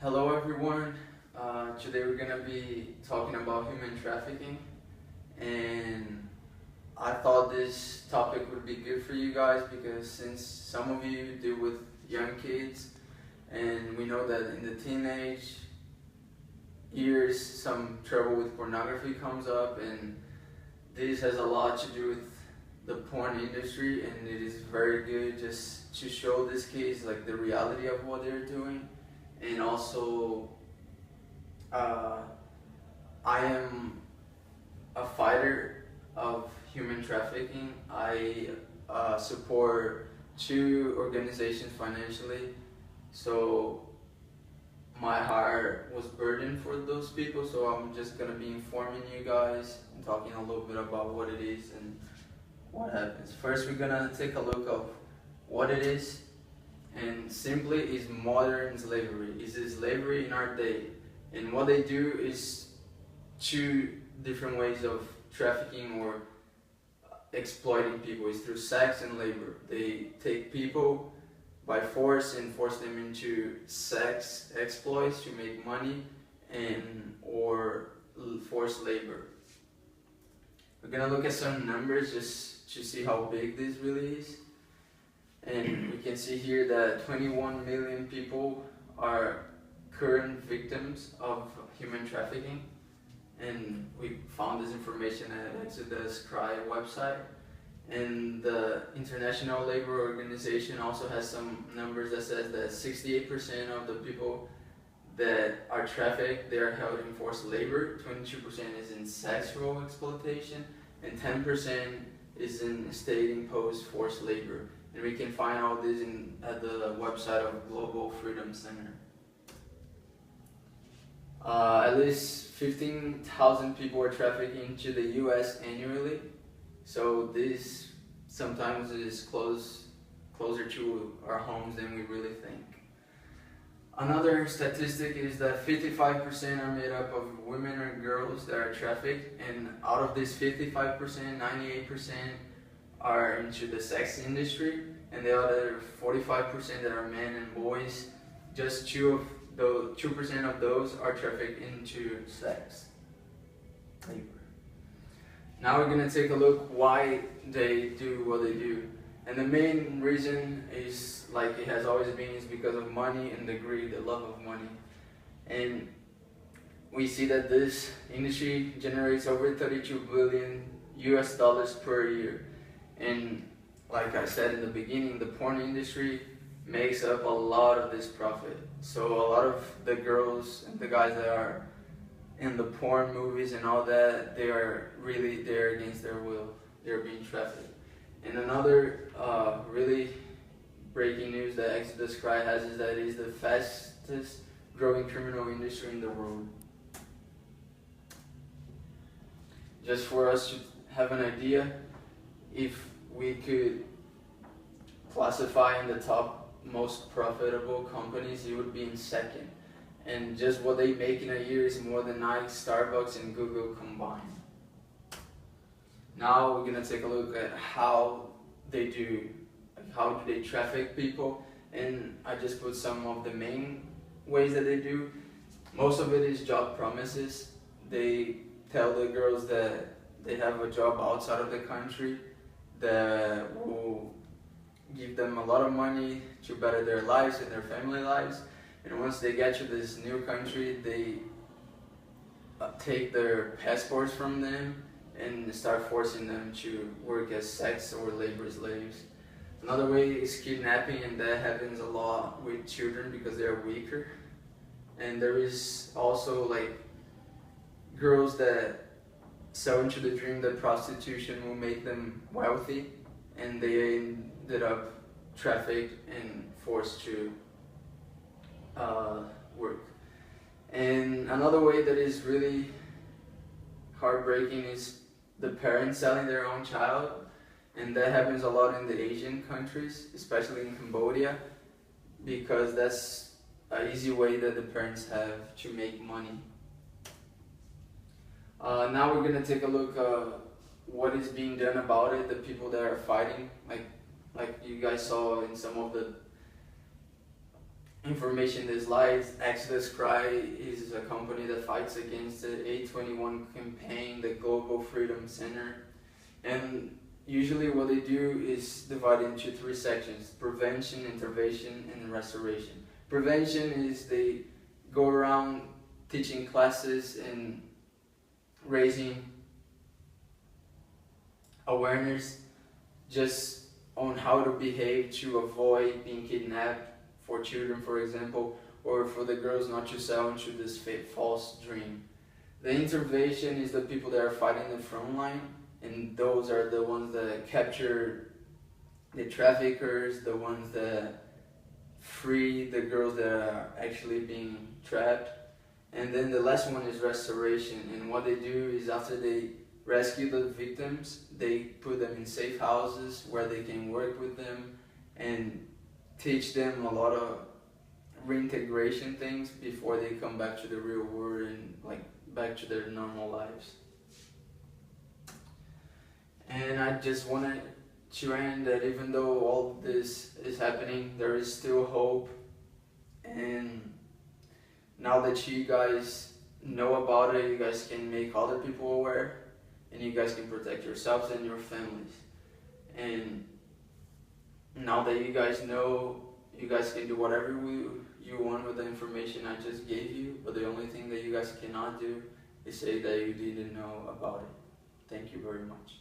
Hello everyone. Today we're gonna be talking about human trafficking, and I thought this topic would be good for you guys because since some of you deal with young kids, and we know that in the teenage years some trouble with pornography comes up, and this has a lot to do with the porn industry, and it is very good just to show these kids like the reality of what they're doing. And also, uh, I am a fighter of human trafficking. I support two organizations financially, so my heart was burdened for those people. So I'm just gonna be informing you guys and talking a little bit about what it is and what happens. First, we're gonna take a look of what it is, and simply is modern slavery. Is slavery in our day, and what they do is two different ways of trafficking or exploiting people is through sex and labor. They take people by force and force them into sex exploits to make money and or forced labor. We're gonna look at some numbers just to see how big this really is. And we can see here that 21 million people are current victims of human trafficking. And we found this information at Exodus Cry website. And the International Labor Organization also has some numbers that says that 68% of the people that are trafficked, they are held in forced labor, 22% is in sexual exploitation, and 10% is in state-imposed forced labor. And we can find all this at the website of Global Freedom Center. At least 15,000 people are trafficked into the U.S. annually. So this sometimes is closer to our homes than we really think. Another statistic is that 55% are made up of women or girls that are trafficked, and out of this 55%, 98% are into the sex industry, and the other 45% that are men and boys. Just 2% of those are trafficked into sex labor. Now we're gonna take a look why they do what they do, and the main reason is, like it has always been, is because of money and the greed, the love of money. And we see that this industry generates over 32 billion US dollars per year. And like I said in the beginning, the porn industry makes up a lot of this profit. So a lot of the girls and the guys that are in the porn movies and all that, they are really there against their will. They're being trafficked. And another really breaking news that Exodus Cry has is that it is the fastest growing criminal industry in the world. Just for us to have an idea, if we could classify in the top most profitable companies, it would be in second. And just what they make in a year is more than Nike, Starbucks, and Google combined. Now we're gonna take a look at how they do, how do they traffic people, and I just put some of the main ways that they do. Most of it is job promises. They tell the girls that they have a job outside of the country that will give them a lot of money to better their lives and their family lives. And once they get to this new country, they take their passports from them and start forcing them to work as sex or labor slaves. Another way is kidnapping, and that happens a lot with children because they are weaker. And there is also like girls that sell into the dream that prostitution will make them wealthy, and they ended up trafficked and forced to work. And another way that is really heartbreaking is the parents selling their own child, and that happens a lot in the Asian countries, especially in Cambodia, because that's an easy way that the parents have to make money. Now we're gonna take a look at what is being done about it, the people that are fighting, like you guys saw in some of the information that lies. Exodus Cry is a company that fights against the A21 campaign, the Global Freedom Center. And usually what they do is divide into three sections: prevention, intervention, and restoration. Prevention is they go around teaching classes and raising awareness just on how to behave to avoid being kidnapped, for children for example, or for the girls not to sell into this false dream. The intervention is the people that are fighting the front line, and those are the ones that capture the traffickers, the ones that free the girls that are actually being trapped. And then the last one is restoration, and what they do is after they rescue the victims, they put them in safe houses where they can work with them and teach them a lot of reintegration things before they come back to the real world and like back to their normal lives. And I just wanted to end that even though all this is happening, there is still hope. And now that you guys know about it, you guys can make other people aware, and you guys can protect yourselves and your families. And now that you guys know, you guys can do whatever you want with the information I just gave you, but the only thing that you guys cannot do is say that you didn't know about it. Thank you very much.